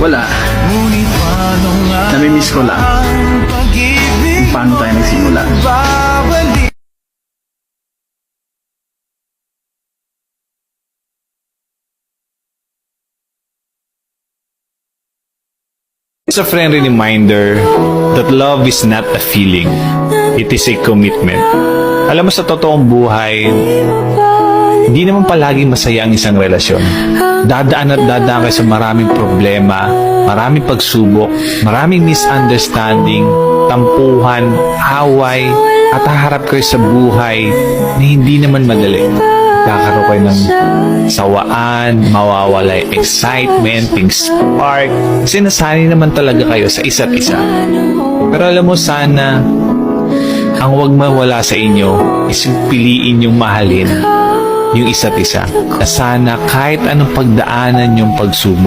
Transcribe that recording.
Wala. Namimiss ko lang kung paano tayo nagsimula. It's a friendly reminder that love is not a feeling. It is a commitment. Alam mo, sa totoong buhay, hindi naman palaging masaya ang isang relasyon. Dadaan at dadaan kayo sa maraming problema, maraming pagsubok, maraming misunderstanding, tampuhan, away, at haharap kayo sa buhay na hindi naman madali. Kakaroon kayo ng sawaan, mawawala yung excitement, yung spark. Kasi nasanay naman talaga kayo sa isa't isa. Pero alam mo, sana ang huwag mawala sa inyo is yung piliin yung mahalin yung isa't isa. Na sana kahit anong pagdaanan yung pagsubok,